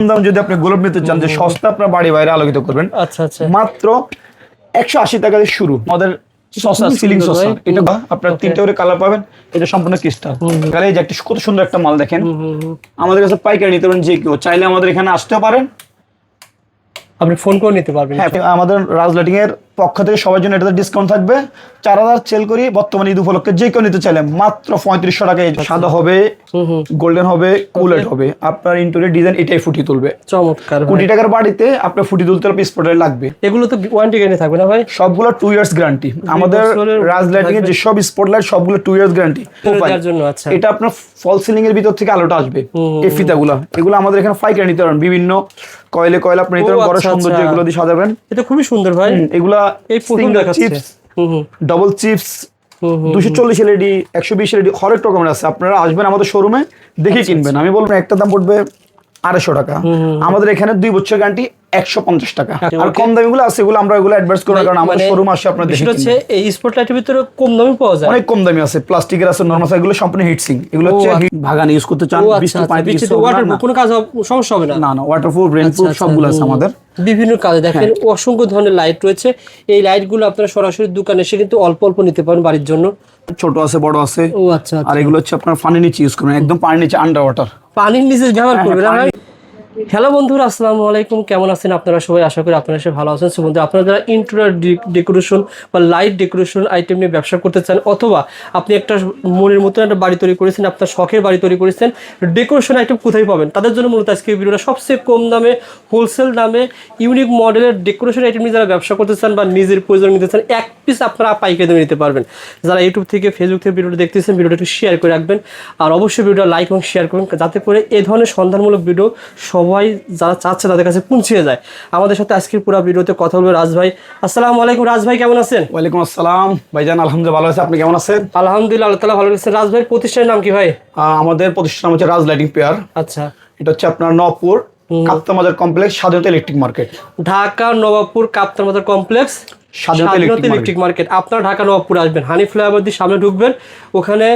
দাম যদি আপনি গোলাপ নিতে চান যে সস্তা আপনার বাড়ি বাইরে আলোকিত করবেন, আচ্ছা আচ্ছা, মাত্র 180 টাকা দিয়ে শুরু আমাদের সসা সিলিং সসা। এটা আপনার তিনটা করে কালার পাবেন, এটা সম্পূর্ণ ক্রিস্টাল। তাহলে এই যে একটা কত সুন্দর একটা মাল দেখেন। আমাদের কাছে পাইকারি নিতে পারেন, যে কেউ চাইলে আমাদের এখানে আসতে পারেন, আপনি ফোন করে নিতে পারবেন। হ্যাঁ, আমাদের রাজ লাইটিং এর পক্ষ থেকে সবার জন্য এটাতে ডিসকাউন্ট থাকবে। 4000 সেল করি বর্তমানে ঈদ উপলক্ষে, যে কেউ নিতে চাইলে মাত্র 3500 টাকায়। সাদা হবে, গোল্ডেন হবে, কুলেট হবে, আপনার ইন্টেরিয়র ডিজাইন এটাই ফুটিয়ে তুলবে। চমৎকার। কোটি টাকার বাড়িতে আপনার ফুটিয়ে তুলতে হবে, স্পটলাইট লাগবে। এগুলো তো ওয়ারেন্টি গ্যারান্টি থাকবে না ভাই? সবগুলো 2 ইয়ার্স গ্যারান্টি। আমাদের রাজ লাইটিং এর যেসব স্পটলাইট সবগুলো 2 ইয়ার্স গ্যারান্টি। আচ্ছা, এটা আপনার ফল সিলিং এর ভিতর থেকে আলোটা আসবে। এই ফিতাগুলো এগুলো আমাদের এখানে পাইকারি নিতে পারেন, বিভিন্ন কয়েলে আপনি নিতে পারেন, বড় সৌন্দর্য এগুলো দিয়ে সাজাবেন। এটা খুবই সুন্দর ভাই। এগুলা এই single chips, double chips, 240 LED, 120 LED, হরেক রকমের আছে। আপনারা আসবেন আমাদের শোরুমে, দেখে কিনবেন। আমি বলবো একটা দাম পড়বে 250 টাকা। আমাদের এখানে 2 বছর গ্যারান্টি 150 টাকা। আর কম দামি গুলো আছে, এগুলো আমরা এগুলো অ্যাডভান্স করি না, কারণ আমাদের শোরুম আসে আপনারা দেখে কিনবেন। হচ্ছে এই স্পটলাইটের ভিতরে কম দামে পাওয়া যায়, অনেক কম দামি আছে, প্লাস্টিকের আছে, নরমাল আছে, এগুলো সম্পূর্ণ হিটসিং। এগুলো হচ্ছে ভাগান ইউজ করতে চান, বৃষ্টি পানি ওয়াটারপ্রুফ, কোনো কাজ সমস্যা হবে না। না না, ওয়াটারপ্রুফ, রেইনপ্রুফ সবগুলো আছে আমাদের। বিভিন্ন কাজে দেখেন অসংখ্য ধরনের লাইট রয়েছে। এই লাইটগুলো আপনারা সরাসরি দোকানে এসে কিন্তু অল্প অল্প নিতে পারেন বাড়ির জন্য। ছোট আছে, বড় আছে। ও আচ্ছা। আর এগুলো হচ্ছে আপনার পানির নিচে ইউজ করবেন, একদম পানির নিচে, আন্ডার ওয়াটার, পানির নিচে ব্যবহার করবেন। হ্যালো বন্ধুরা, আসসালামু আলাইকুম। কেমন আছেন আপনারা সবাই? আশা করি আপনারা সবাই ভালো আছেন। সো বন্ধুরা, আপনারা যারা ইন্টেরিয়র ডেকোরেশন বা লাইট ডেকোরেশন আইটেম নিয়ে ব্যবসা করতে চান, অথবা আপনি একটা মনের মতো একটা বাড়ি তৈরি করেছেন, আপনার শখের বাড়ি তৈরি করেছেন, ডেকোরেশন আইটেম কোথায় পাবেন, তাদের জন্য মূলত আজকে ভিডিওটা সবচেয়ে কম দামে, হোলসেল দামে, ইউনিক মডেলের ডেকোরেশন আইটেম নিয়ে যারা ব্যবসা করতে চান বা নিজের প্রয়োজন নিতে চান, এক পিস আপনারা পাইকারি দামে নিতে পারবেন। যারা ইউটিউব থেকে, ফেসবুক থেকে ভিডিওটা দেখতেছেন, ভিডিওটা একটু শেয়ার করে রাখবেন। আর অবশ্যই ভিডিওটা লাইক এবং শেয়ার করুন, যাতে করে এই ধরনের সন্ধানমূলক ভিডিও সবাই যারা চাচ্ছে তাদের কাছে পৌঁছে যায়। আমাদের সাথে আজকের পুরো ভিডিওতে কথা বলবে রাজ ভাই। আসসালামু আলাইকুম রাজ ভাই, কেমন আছেন? ওয়ালাইকুম আসসালাম ভাইজান, আলহামদুলিল্লাহ ভালো আছি। আপনি কেমন আছেন? আলহামদুলিল্লাহ, আল্লাহ তাআলা ভালো রাখছেন। রাজ ভাই প্রতিষ্ঠানের নাম কি ভাই? আমাদের প্রতিষ্ঠান হচ্ছে রাজ লাইটিং পেয়ার। আচ্ছা, এটা হচ্ছে আপনার নবপুর কাপ্তান বাজার কমপ্লেক্স, স্বাধীনতা ইলেকট্রিক মার্কেট। ঢাকা নবাবপুর কাপ্তান বাজার কমপ্লেক্স, স্বাধীনতা ইলেকট্রিক মার্কেট। আপনারা ঢাকা নবাবপুর আসবেন, হানি ফ্লাইওভার দিয়ে সামনে ঢুকবেন, ওখানে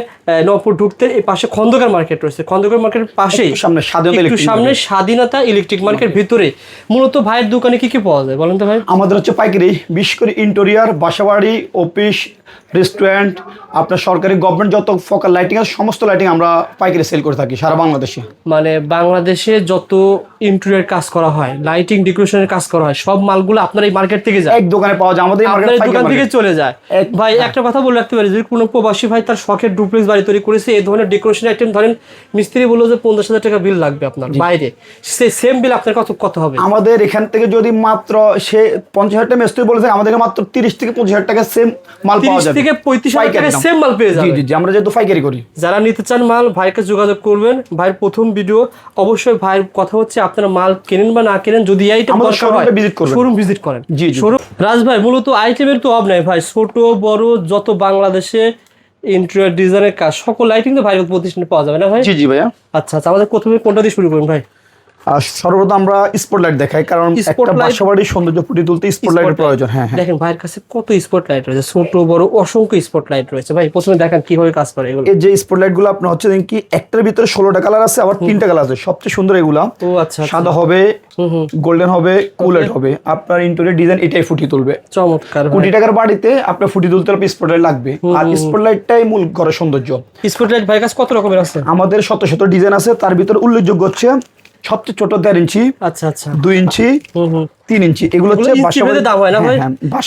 নবাবপুর ঢুকতে এই পাশে খন্দকার মার্কেট রয়েছে, খন্দকার মার্কেটের পাশেই সামনে স্বাধীনতা ইলেকট্রিক মার্কেট। ভিতরে মূলত ভাইয়ের দোকানে কি কি পাওয়া যায় বলেন তো ভাই? আমাদের হচ্ছে পাইকারি, বিশেষ করে ইন্টেরিয়র, বাসাবাড়ি, অফিস, রেস্টুরেন্ট, আপনার সরকারি গভর্নমেন্ট যত ফোকাল লাইটিং আছে সমস্ত লাইটিং আমরা পাইকারি সেল করে থাকি সারা বাংলাদেশে। মানে বাংলাদেশে যত ইন্টেরিয়র কাজ করা হয়, লাইটিং ডেকোরেশনের কাজ করা হয়, সব মালগুলো আপনার এই মার্কেট থেকে যায়, এক দোকানে পাওয়া যায়, আমাদের দোকান থেকে চলে যায়। ভাই একটা কথা বলে রাখতে পারি, যদি কোনো প্রবাসী ভাই তার শখের ডুপ্লেক্স বাড়ি তৈরি করেছে, এই ধরনের ডেকোরেশন আইটেম ধরেন মিস্ত্রি বললো যে 50,000 টাকা বিল লাগবে আপনার বাইরে, সে সেম বিল আপনার কত হবে? আমাদের এখান থেকে যদি মাত্র সে 50,000 টাকা মিস্ত্রি বলেছে, আমাদের মাত্র 30 থেকে 25,000 টাকা সেম মাল পাওয়া যাবে, 30 থেকে 35,000 টাকা সেম মাল পেয়ে যাবে। জি জি, আমরা যেহেতু পাইকারি করি। যারা নিতে চান মাল, ভাইকে যোগাযোগ করবেন। ভাইয়ের প্রথম ভিডিও, অবশ্যই ভাইয়ের কথা হচ্ছে আপনারা মাল কেনেন বা না কেনেন, যদি আইটেম শোরুম ভিজিট করেন। জি জি। রাজ ভাই মূলত আইটেমের তো অভাব নাই ভাই, ছোট বড় যত বাংলাদেশে ইন্টেরিয়র ডিজাইনের কাজ সকল লাইটিং তো ভাই প্রতিষ্ঠানে পাওয়া যাবে না ভাই? জি জি ভাইয়া। আচ্ছা আচ্ছা, আমাদের প্রথমে কোনটা দিয়ে শুরু করুন ভাই? সর্বপ্রথম আমরা স্পটলাইট দেখাই, কারণ একটা বাসাবাড়ির সৌন্দর্য ফুটিয়ে তুলতে স্পটলাইটের প্রয়োজন। হ্যাঁ হ্যাঁ, দেখেন ভাইয়ের কাছে কত স্পটলাইট রয়েছে, ছোট বড় অসংখ্য স্পটলাইট রয়েছে। ভাই প্রথমে দেখেন কিভাবে কাজ করে এগুলো। এই যে স্পটলাইট গুলো আপনার হচ্ছে কি একটার ভিতরে 16টা কালার আছে, আবার 3টা কালার আছে। সবচেয়ে সুন্দর এগুলা। ও আচ্ছা, সাদা হবে, গোল্ডেন হবে, কুলেট হবে, আপনার ইন্টেরিয়র ডিজাইন এটাই ফুটিয়ে তুলবে। চমৎকার। কোটি টাকার বাড়িতে আপনার ফুটিয়ে তুলতে হলে স্পটলাইট লাগবে, আর স্পটলাইটটাই মূল ঘরের সৌন্দর্য। স্পটলাইট ভাইয়ের কাছে কত রকমের আছে? আমাদের শত শত ডিজাইন আছে, তার ভিতরে উল্লেখযোগ্য হচ্ছে সবচেয়ে ছোট 1.5 ইঞ্চি, আচ্ছা আচ্ছা, 2 ইঞ্চি, 3 ইঞ্চি। এগুলো হচ্ছে বাসাবাড়ির দাম হয় না ভাই?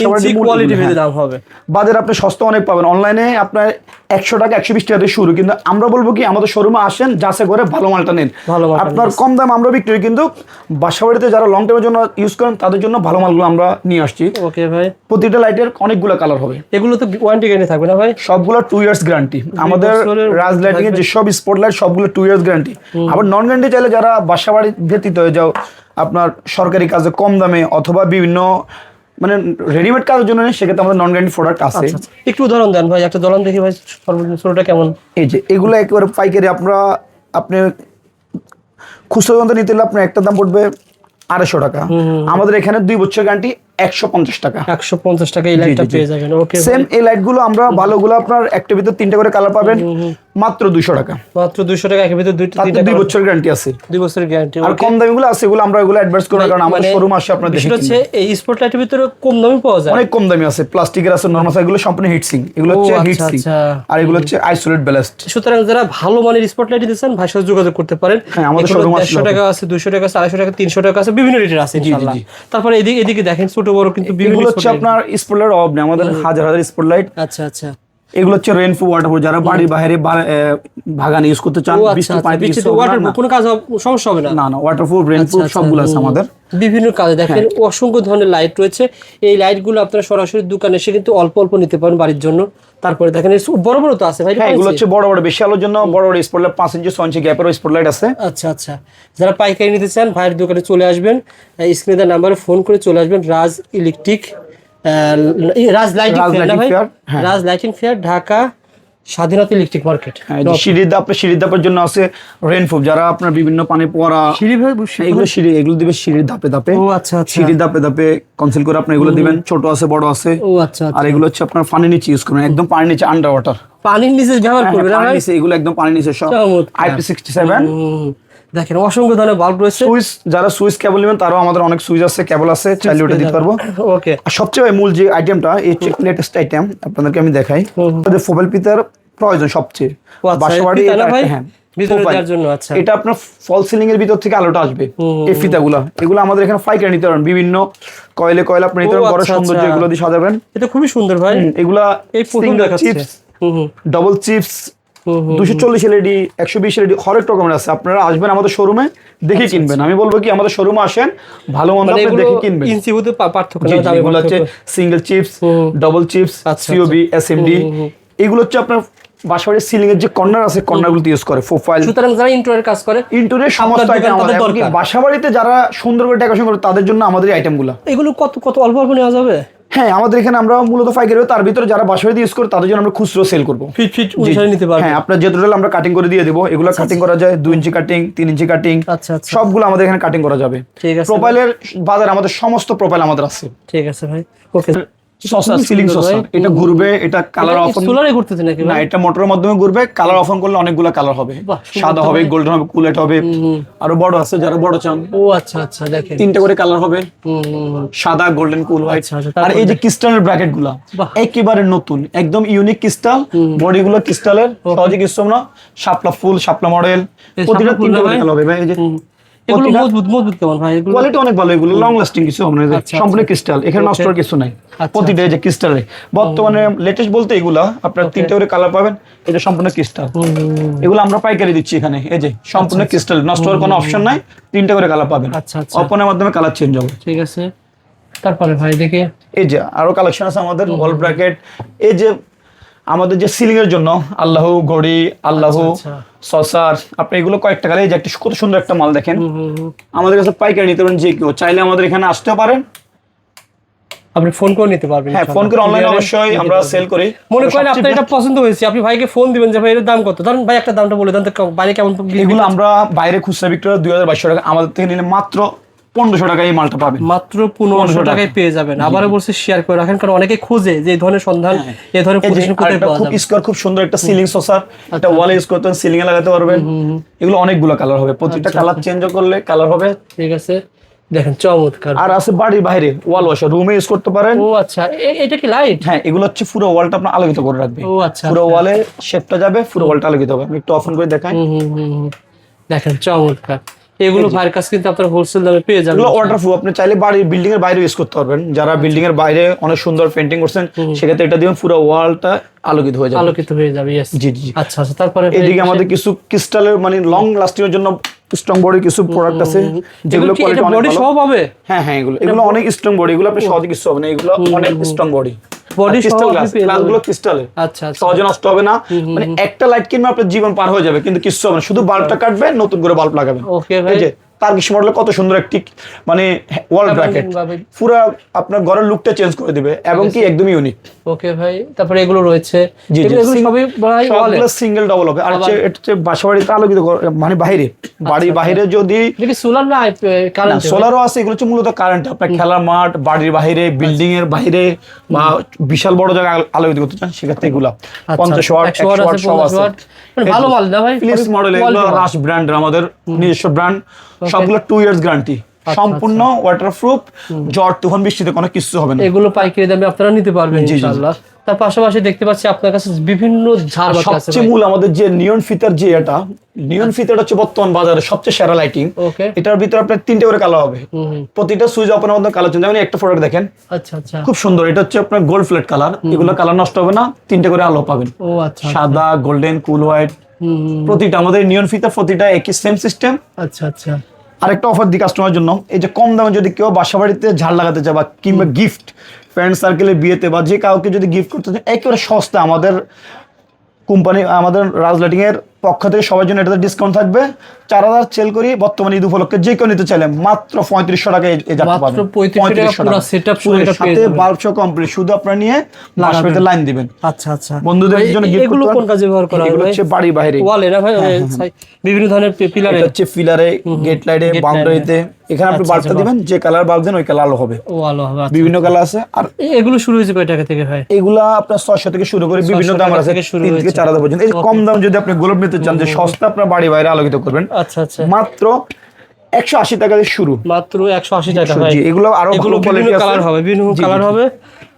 ইঞ্চি কোয়ালিটি ভেদে দাম হবে। বাজারে আপনি সস্তা অনেক পাবেন, অনলাইনে আপনার 100 টাকা 120 টাকা দিয়ে শুরু, কিন্তু আমরা বলবো কি আমাদের শোরুমে আসেন, যাচাই করে ভালো মালটা নেন। আপনার কম দাম আমরা বিক্রি করি, কিন্তু বাসাবাড়িতে যারা লং টাইমের জন্য ইউজ করেন তাদের জন্য ভালো মালগুলো আমরা নিয়ে আসছি। ওকে ভাই, প্রতিটা লাইটের অনেকগুলো কালার হবে। এগুলো তো ওয়ারেন্টি গ্যারান্টি থাকবে না ভাই? সবগুলো 2 ইয়ার্স গ্যারান্টি। আমাদের রাজ লাইটিং এর যেসব স্পটলাইট সবগুলো 2 ইয়ার্স গ্যারান্টি। আবার নন গ্যারান্টি চাইলে যারা বাসাবাড়ি ব্যতীত হয়ে যাও, আপনার সরকারি কাজে কম দামে অথবা বিভিন্ন মানে রেডিমেড কাজের জন্য, সেক্ষেত্রে আমাদের নন গ্যারান্টি প্রোডাক্ট আছে। একটু উদাহরণ দেন ভাই, একটা উদাহরণ দেখি ভাই, সর্বনিম্নটা কেমন? এই যে এগুলো একেবারে পাইকারি, আপনি খুচরা নিতে হলে আপনার একটা দাম পড়বে 250 টাকা। আমাদের এখানে 2 বছর গ্যারান্টি 150 টাকা। 150 টাকা এই লাইটটা পেয়ে যাবেন। ওকে, সেম এই লাইট গুলো আমরা ভালোগুলো আপনার একটা ভিতর 3টা করে কালার পাবেন মাত্র 200 টাকা। মাত্র 200 টাকা, এর ভিতরে 2 বছর গ্যারান্টি আছে। 2 বছরের গ্যারান্টি। আর কম দামি গুলো আছে, এগুলো আমরা এগুলো অ্যাডভান্স করি না, কারণ আমাদের শোরুম আসে আপনারা দেখে হচ্ছে এই স্পট লাইটের ভিতরে কম দামে পাওয়া যায়, অনেক কম দামি আছে। প্লাস্টিকের আছে, নরমাল আছে, এগুলো সম্পূর্ণ হিট সিং, এগুলো হচ্ছে হিট সিং, আর এগুলো হচ্ছে আইসোলেট ব্যালাস্ট। সুতরাং যারা ভালো মানের স্পট লাইট দিচ্ছেন ভাইয়ের সাথে যোগাযোগ করতে পারেন। হ্যাঁ, আমাদের শোরুম আসলে 150 টাকা আছে, 200 টাকা আছে, 250 টাকা, 300 টাকা আছে, বিভিন্ন রেটের আছে ইনশাআল্লাহ। তারপরে এদিকে দেখেন ছোট বড় কিন্তু বিভিন্ন এগুলো হচ্ছে আপনার স্পটলাইট অফ নেই, আমাদের হাজার হাজার স্পটলাইট। আচ্ছা আচ্ছা, এগুলো হচ্ছে রেইনপ্রুফ ওয়াটারপ্রুফ, যারা বাড়ির বাইরে বাগান ইউজ করতে চান, বৃষ্টি পানি ওয়াটারপ্রুফ কোনো কাজ সমস্যা হবে না। না না, ওয়াটারপ্রুফ রেইনপ্রুফ সবগুলো আছে আমাদের। বিভিন্ন কাজে দেখেন অসংখ্য ধরনের লাইট রয়েছে। এই লাইটগুলো আপনারা সরাসরি দোকানে এসে কিন্তু অল্প অল্প নিতে পারেন বাড়ির জন্য। তারপরে দেখেন বড় বড় তো আছে ভাই। হ্যাঁ, এগুলো হচ্ছে বড় বড়, বেশি আলোর জন্য বড় বড় স্পটলাইট, 5 ইঞ্চি 6 ইঞ্চি গ্যাপের স্পটলাইট আছে। আচ্ছা আচ্ছা, যারা পাইকারি নিতে চান ভাইয়ের দোকানে চলে আসবেন, স্ক্রিনে দেওয়া নাম্বারে ফোন করে চলে আসবেন। রাজ ইলেকট্রিক, রাজ লাইটিং ফেয়ার না ভাই? রাজ লাইটিং ফেয়ার, ঢাকা স্বাধীনতা ইলেকট্রিক মার্কেট। সিঁড়ির ধাপের জন্য আছে রেইনপ্রুফ, যারা আপনার বিভিন্ন পানি পড়া এগুলো দিবে সিঁড়ির ধাপে ধাপে। ও আচ্ছা আচ্ছা, সিঁড়ির ধাপে ধাপে কনসিল করে আপনি এগুলো দিবেন, ছোট আছে বড় আছে। ও আচ্ছা, আর এগুলো হচ্ছে আপনার পানির নিচে ইউজ করবেন, একদম পানির নিচে, আন্ডার ওয়াটার, পানির নিচে ব্যবহার করবেন না ভাই? এগুলো একদম পানির নিচে সব IP67। দেখেন অসংখ্য ধরনের বাল্ব রয়েছে। সুইচ, যারা সুইচ কেবল নেবেন তারাও আমাদের অনেক সুইচ আছে, কেবল আছে, চাইলে ওটা দিতে পারবো। ওকে, আর সবচেয়ে মূল যে আইটেমটা, এই লেটেস্ট আইটেম আপনাদেরকে আমি দেখাই, যে ফোবেল পিতার প্রয়োজন সবচেয়ে বাসাবাড়ি। হ্যাঁ, আচ্ছা, এটা আপনার ফল সিলিং এর ভিতর থেকে আলোটা আসবে। এই ফিতাগুলো, এগুলো আমাদের এখানে পাইকারি নিতে পারেন, বিভিন্ন কয়েলে আপনি নিতে পারেন, ঘরের সৌন্দর্য এগুলো দিয়ে সাজাবেন। এটা খুবই সুন্দর ভাই। এগুলা এই প্রথম দেখাচ্ছে ডাবল চিপস 240 LED 120 LED হরেক রকমের আছে। আপনারা আসবেন আমাদের শোরুমে দেখে কিনবেন। আমি বলবো কি, আমাদের শোরুমে আসেন, ভালো মন্দ আপনি দেখে কিনবেন। ইঞ্চি হতে পার্থক্য না, এগুলো হচ্ছে single chips, double chips, COB, SMD। এগুলো হচ্ছে আপনার বাসাবাড়ির সিলিং এর যে কর্নার আছে, কর্নার গুলো ইউজ করে প্রোফাইল। সুতরাং যারা ইন্টেরিয়র কাজ করে, ইন্টেরিয়র সমস্ত আইটেম আমাদের দরকার। বাসাবাড়িতে যারা সুন্দর করে ডেকোরেশন করে তাদের জন্য আমাদের এই আইটেমগুলো। এগুলো কত কত অল্প অল্প নেওয়া যাবে? হ্যাঁ, আমাদের এখানে আমরা মূলত পাইকারি, তার ভিতরে যারা বাসাবাড়িতে ইউজ করে তাদের জন্য আমরা খুচরো সেল করব। ফিট অনুসারে নিতে পারবেন। হ্যাঁ, আপনার যে টোটাল আমরা কাটিং করে দিয়ে দেব। এগুলো কাটিং করা যায় 2 ইঞ্চি কাটিং, 3 ইঞ্চি কাটিং, আচ্ছা আচ্ছা, সবগুলো আমাদের এখানে কাটিং করা যাবে। ঠিক আছে, প্রোফাইলের বাজার আমাদের সমস্ত প্রোফাইল আমাদের আছে। ঠিক আছে ভাই। ওকে, সসার সিলিং সসার, এটা ঘুরবে, এটা কালার অফ সোলারে ঘুরতেছে নাকি? না, এটা মোটরের মাধ্যমে ঘুরবে। কালার অফ করলে অনেকগুলো কালার হবে, সাদা হবে, গোল্ডেন হবে, কুলেট হবে, আরো বড় আছে যারা বড় চান। ও আচ্ছা আচ্ছা, দেখেন 3টা করে কালার হবে, সাদা, গোল্ডেন, কুল, হোয়াইট। আর এই যে ক্রিস্টালের ব্র্যাকেট গুলা একেবারে নতুন, একদম ইউনিক ক্রিস্টাল। বডি গুলো ক্রিস্টালের, সহজে কিছু না, শাপলা ফুল, শাপলা মডেল, প্রতিটা 3টা করে কালার হবে ভাই। এই যে এগুলো মজবুত কেমন ভাই? এগুলো কোয়ালিটি অনেক ভালো, এগুলো লং লাস্টিং কিছু হবে না, সম্পূর্ণ ক্রিস্টাল, এখানে নষ্ট হওয়ার কিছু নাই। প্রতিটা এই যে ক্রিস্টালে বর্তমানে লেটেস্ট বলতে এগুলা আপনার 3টা করে কালার পাবেন। এটা সম্পূর্ণ ক্রিস্টাল, এগুলো আমরা পাইকারি দিচ্ছি এখানে। এই যে সম্পূর্ণ ক্রিস্টাল, নষ্ট হওয়ার কোনো অপশন নাই, 3টা করে কালার পাবেন। আচ্ছা আচ্ছা, ওপেনের মাধ্যমে কালার চেঞ্জ হবে। ঠিক আছে, তারপরে ভাই দেখে এই যে আরো কালেকশন আছে আমাদের, ওয়াল ব্র্যাকেট। এই যে আমাদের যে সিলিং এর জন্য আল্লাহ ঘড়ি, আল্লাহ সসার, আপনি এগুলো কয়েকটা কালে, এই যে একটা কত সুন্দর একটা মাল দেখেন। আমাদের কাছে পাইকারি নিতে পারেন, যে কেউ চাইলে আমাদের এখানে আসতে পারেন, আপনি ফোন করে নিতে পারবেন। হ্যাঁ, ফোন করে অনলাইনে অবশ্যই আমরা সেল করি। মনে করেন আপনার এটা পছন্দ হয়েছে, আপনি ভাইকে ফোন দিবেন যে ভাই এর দাম কত, ধরুন ভাই একটা দামটা বলে দেন তো, বাইরে কেমন? এগুলো আমরা বাইরে খুচরা বিক্রি করে 2200 টাকা, আমাদের থেকে নিলে মাত্র 1500 টাকায় এই মালটা পাবেন। মাত্র 1500 টাকায় পেয়ে যাবেন। আবারও বলছি শেয়ার করে রাখেন, কারণ অনেকে খোঁজে যে এই ধরনের সন্ধান, এই ধরনের প্রতিষ্ঠান কোথায় পাওয়া যাবে। খুব স্কোয়ার, খুব সুন্দর একটা সিলিং সসার, একটা ওয়ালে ইউজ করতে সিলিং এ লাগাতে পারবেন। এগুলো অনেকগুলো কালার হবে, প্রত্যেকটা কালার চেঞ্জ করলে কালার হবে। ঠিক আছে, দেখেন চমৎকার। আর আছে বাড়ির বাইরে ওয়াল ওয়াশার, রুমে ইউজ করতে পারেন। ও আচ্ছা, এটা কি লাইট? হ্যাঁ, এগুলো হচ্ছে পুরো ওয়ালটা আপনার আলোকিত করে রাখবে। ও আচ্ছা, পুরো ওয়ালে শেপটা যাবে, পুরো ওয়ালটা আলোকিত হবে। আমি একটু অফ করে দেখাই। দেখেন চমৎকার। এগুলো ভাইয়ের কাছে কিন্তু আপনারা হোলসেল দামে পেয়ে যাবেন। এগুলো ওয়াটারপ্রুফ, আপনি চাইলে বাড়ি বিল্ডিং এর বাইরে ইউজ করতে পারবেন। যারা বিল্ডিং এর বাইরে অনেক সুন্দর পেইন্টিং করছেন, সেক্ষেত্রে এটা দিবেন, পুরো ওয়ালটা আলোকিত হয়ে যাবে। আলোকিত হয়ে যাবে, यस। জি জি। আচ্ছা আচ্ছা, তারপরে এদিকে আমাদের কিছু ক্রিস্টালের মানে লং লাস্টিং এর জন্য স্ট্রং বডি কিছু প্রোডাক্ট আছে, যেগুলো কোয়ালিটি অনেক ভালো। সব হবে। হ্যাঁ হ্যাঁ, এগুলো অনেক স্ট্রং বডি, এগুলো আপনি সহজে কিছু হবে না, এগুলো অনেক স্ট্রং বডি। বডি ক্রিস্টাল গ্লাসগুলো ক্রিস্টালের, আচ্ছা আচ্ছা, সহজে নষ্ট হবে না। মানে একটা লাইট কিনবে আপনার জীবন পার হয়ে যাবে, কিন্তু কিছু হবে না, শুধু বাল্বটা কাটবেন, নতুন করে বাল্ব লাগাবেন। ওকে ভাই, এই যে টার্কিশ মডেলের কত সুন্দর একটি মানে ওয়াল ব্র্যাকেট, পুরো আপনার ঘরের লুকটা চেঞ্জ করে দিবে এবং কি একদম ইউনিক। ওকে ভাই, তারপরে এগুলো রয়েছে, জি জি, এগুলো সবই সবগুলো সিঙ্গেল ডাবল হবে। আর এটা বাসাবাড়িতে আলোকিত মানে বাইরে, বাড়ির বাইরে যদি সোলার না কারেন্ট, সোলারও আছে, এগুলো হচ্ছে মূলত কারেন্ট। আপনার খেলার মাঠ, বাড়ির বাইরে, বিল্ডিং এর বাইরে বা বিশাল বড় জায়গায় আলোকিত করতে চান, সেক্ষেত্রে এগুলো 50 ওয়াট 100 ওয়াট সব আছে। ভালো মাল না ভাই, প্লিজ মডেল, এগুলো রাশ ব্র্যান্ডের, আমাদের নিজস্ব ব্র্যান্ড। সবগুলো 2 ইয়ার্স গ্যারান্টি, সম্পূর্ণ ওয়াটারপ্রুফ, ঝড় তুফান বৃষ্টিতে কোনো কিছু হবে না। এগুলো পাইকারি দামে আপনারা নিতে পারবেন ইনশাআল্লাহ। তার পাশাপাশি দেখতে পাচ্ছি আপনার কাছে বিভিন্ন ঝাড়বাতি আছে। সবচেয়ে মূল আমাদের যে নিয়ন ফিতার, যে এটা নিয়ন ফিতারটা হচ্ছে বর্তমান বাজারে সবচেয়ে সেরা লাইটিং। এটার ভিতরে আপনার 3টে করে কালার হবে, প্রতিটা সুইচ আপনার মধ্যে কালার চেঞ্জ। যেমন একটা প্রোডাক্ট দেখেন, আচ্ছা আচ্ছা, খুব সুন্দর। এটা হচ্ছে আপনার গোল্ড ফ্লেট কালার, এগুলো কালার নষ্ট হবে না, 3টে করে আলো পাবেন। ও আচ্ছা, সাদা, গোল্ডেন, কুল হোয়াইট, প্রতিটা আমাদের নিয়ন ফিতার, প্রতিটা একই সেম সিস্টেম। আচ্ছা আচ্ছা। আরেকটা অফার দিই কাস্টমার জন্য, এই যে কম দামে যদি কেউ বাসা বাড়িতে ঝাড় লাগাতে চায় বা কিংবা গিফট ফ্রেন্ড সার্কেলে, বিয়েতে বা যে কাউকে যদি গিফট করতে চায়, একেবারে সস্তা আমাদের কোম্পানি, আমাদের রাজ লাইটিং এর পক্ষ থেকে সবার জন্য এটাতে ডিসকাউন্ট থাকবে। 4000 সেল করি বর্তমানে ঈদ উপলক্ষে, যে কেউ নিতে চাইলে মাত্র 3500 টাকায় এই ঝাড়টা পাবেন। 3500 টাকা সেটআপ সহ এটা পেয়ে সাথে যাবেন। বাল্ব সহ কমপ্লিট, শুধু আপনারা নিয়ে বাসাতে লাইন দিবেন। আচ্ছা আচ্ছা, বন্ধুদের জন্য গিফট এগুলো কোন কাজে ব্যবহার করা হয়? এগুলো হচ্ছে বাড়ি বাইরে ওয়ালে না ভাই, বিভিন্ন ধরনের পিলারে, এটা হচ্ছে পিলারে, গেট লাইটে, বাউন্ডারিতে। এখানে আপনি বাল্বটা দিবেন, যে কালার বাল্ব দেন ওই কালার আলো হবে। ও আলো হবে, বিভিন্ন কালার আছে। আর এগুলো শুরু হয়েছে কয় টাকা থেকে ভাই? এগুলা আপনার 600 থেকে শুরু করে বিভিন্ন দাম আছে, 3 থেকে 4000 পর্যন্ত। এই কম দাম যদি আপনি গোলাপ নিতে চান, যে সস্তা আপনার বাড়ি বাইরে আলোকিত করবেন, আচ্ছা আচ্ছা, মাত্র 180 টাকা দিয়ে শুরু, মাত্র 180 টাকা ভাই। এগুলো আরো ভালো কোয়ালিটি আছে, কালার হবে, বিভিন্ন কালার হবে,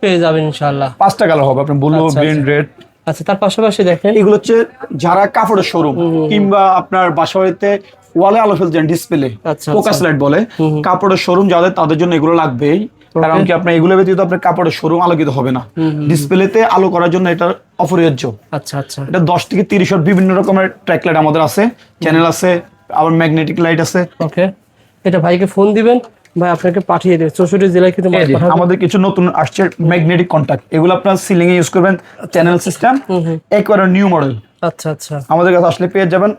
পেয়ে যাবেন ইনশাআল্লাহ। 5টা কালার হবে, আপনার ব্লু, গ্রিন, রেড। আচ্ছা, তার পাশাপাশি দেখেন এগুলো হচ্ছে যারা কাপড়ের শোরুম কিংবা আপনার বাসাবাড়িতে ওয়ালে আলো ফেলছেন, ডিসপ্লে ফোকাস লাইট বলে, কাপড়ের শোরুম যাদের, তাদের জন্য এগুলো লাগবেই। কারণ কি আপনার এগুলো ব্যতীত আপনার কাপড়ের শোরুম আলোকিত হবে না। ডিসপ্লেতে আলো করার জন্য এটা অপরিহার্য। আচ্ছা আচ্ছা, এটা 10 থেকে 30 ওয়াট বিভিন্ন রকমের ট্র্যাক লাইট আমাদের আছে, চ্যানেল আছে, আবার ম্যাগনেটিক লাইট আছে। ওকে, এটা ভাইকে ফোন দিবেন, ভাই আপনাকে পাঠিয়ে দেবে। 64 জেলায় কিন্তু আমাদের কিছু নতুন আসছে ম্যাগনেটিক কন্টাক্ট, এগুলো আপনার সিলিং এ ইউজ করবেন, চ্যানেল সিস্টেম, একবারে নিউ মডেল। আচ্ছা আচ্ছা, আমাদের কাছে আসলে পেয়ে যাবেন,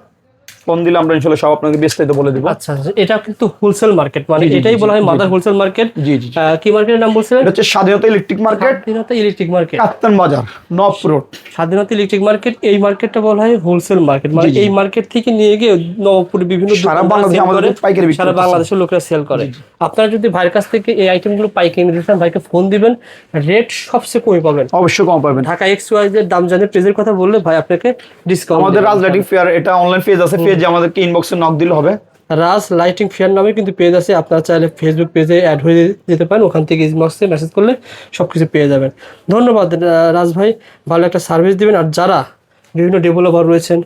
ফোন দিলে আমরা ইনশাআল্লাহ সব আপনাকে বিস্তারিত বলে দেব। আচ্ছা, এটা কিন্তু হোলসেল মার্কেট, মানে এটাই বলা হয় মাদার হোলসেল মার্কেট। জি জি, কি মার্কেটের নাম বলছিলেন? এটা হচ্ছে স্বাধীনতা ইলেকট্রিক মার্কেট, স্বাধীনতা ইলেকট্রিক মার্কেট, কাপ্তান বাজার, নব রোড, স্বাধীনতা ইলেকট্রিক মার্কেট। এই মার্কেটটা বলা হয় হোলসেল মার্কেট, মানে এই মার্কেট থেকে নিয়ে গিয়ে নবপুরে বিভিন্ন সারা বাংলাদেশে আমাদের পাইকারি বিক্রি, সারা বাংলাদেশের লোকেরা সেল করে। আপনারা যদি ভাইয়ের কাছ থেকে এই আইটেমগুলো পাইকারি নিতে চান, ভাইকে ফোন দিবেন, রেট সবচেয়ে কমে পাবেন, অবশ্যই কম পাবেন। ঢাকা XYZ এর দাম জানে, প্রেজের কথা বললে ভাই আপনাকে ডিসকাউন্ট। আমাদের রাজ লাইটিং ফেয়ার, এটা অনলাইন পেজ আছে, পেজে আমাদেরকে ইনবক্সে নক দিলে হবে। রাজ লাইটিং ফেয়ার নামে কিন্তু পেজ আছে, আপনারা চাইলে ফেসবুক পেজে অ্যাড হয়ে যেতে পারেন, ওখান থেকে ইনবক্সে মেসেজ করলে সবকিছু পেয়ে যাবেন। ধন্যবাদ রাজ ভাই, ভালো একটা সার্ভিস দিবেন। আর যারা বিভিন্ন ডেভেলপার রয়েছেন,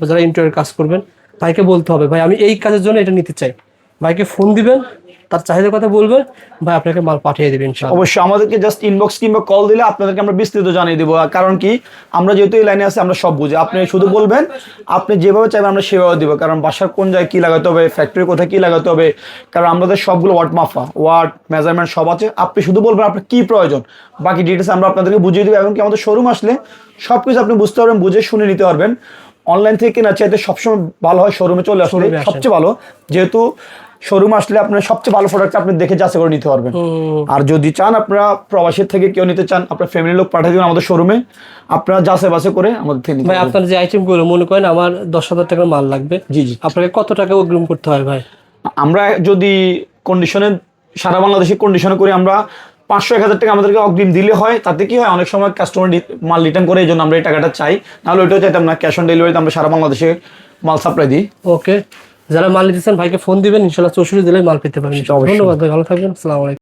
যারা ইন্টারিয়র কাজ করবেন, ভাইকে বলতে হবে ভাই আমি এই কাজের জন্য এটা নিতে চাই, ভাইকে ফোন দিবেন, তার চাহিদার কথা বলবেন, ভাই আপনাকে মাল পাঠিয়ে দেবেন ইনশাআল্লাহ। অবশ্যই আমাদেরকে জাস্ট ইনবক্স কিংবা কল দিলে আপনাদেরকে আমরা বিস্তারিত জানিয়ে দেবো। কারণ কি, আমরা যেহেতু এই লাইনে আছি, আমরা সব বুঝি। আপনি শুধু বলবেন, আপনি যেভাবে চাইবেন আমরা সেভাবে দিব। কারণ বাসার কোন জায়গায় কি লাগাতে হবে, ফ্যাক্টরি কোথায় কি লাগাতে হবে, কারণ আমাদের সবগুলো ওয়াট মাফা, ওয়াট মেজারমেন্ট সব আছে। আপনি শুধু বলবেন আপনার কি প্রয়োজন, বাকি ডিটেলস আমরা আপনাদেরকে বুঝিয়ে দেবো। এবং কি আমাদের শোরুম আসলে সবকিছু আপনি বুঝতে পারবেন, বুঝে শুনে নিতে পারবেন। অনলাইন থেকে কেনার চাইতে সবসময় ভালো হয় শোরুমে চলে আসলে সবচেয়ে ভালো, যেহেতু শোরুম আসলে আপনার সবচেয়ে ভালো প্রোডাক্ট আপনি দেখে যাচাই করে নিতে পারবেন। আর যদি চান আপনারা প্রবাসীর থেকে কেউ নিতে চান, আপনার ফ্যামিলির লোক পাঠিয়ে দিবেন আমাদের শোরুমে, আপনারা যাচাই বাছাই করে আমাদের থেকে নিতে ভাই। আপনার যে আইটেমগুলো মনে করেন আমার 10,000 টাকার মাল লাগবে, জি জি, আপনাকে কত টাকা অগ্রিম করতে হয় ভাই? আমরা যদি কন্ডিশনে, সারা বাংলাদেশে কন্ডিশনে করি, আমরা 500-1000 টাকা আমাদেরকে অগ্রিম দিলে হয়। তাতে কি হয়, অনেক সময় কাস্টমার মাল রিটার্ন করে, এই জন্য আমরা এই টাকাটা চাই, নাহলে ওইটাও চাইতাম না। ক্যাশ অন ডেলিভারিতে আমরা সারা বাংলাদেশে মাল সাপ্লাই দিই। ওকে, যারা মাল নিতেছেন ভাইকে ফোন দিবেন, ইনশাআল্লাহ 64 জেলায় মাল পেতে পারবেন। ধন্যবাদ ভাই, ভালো থাকবেন, আসসালামু আলাইকুম।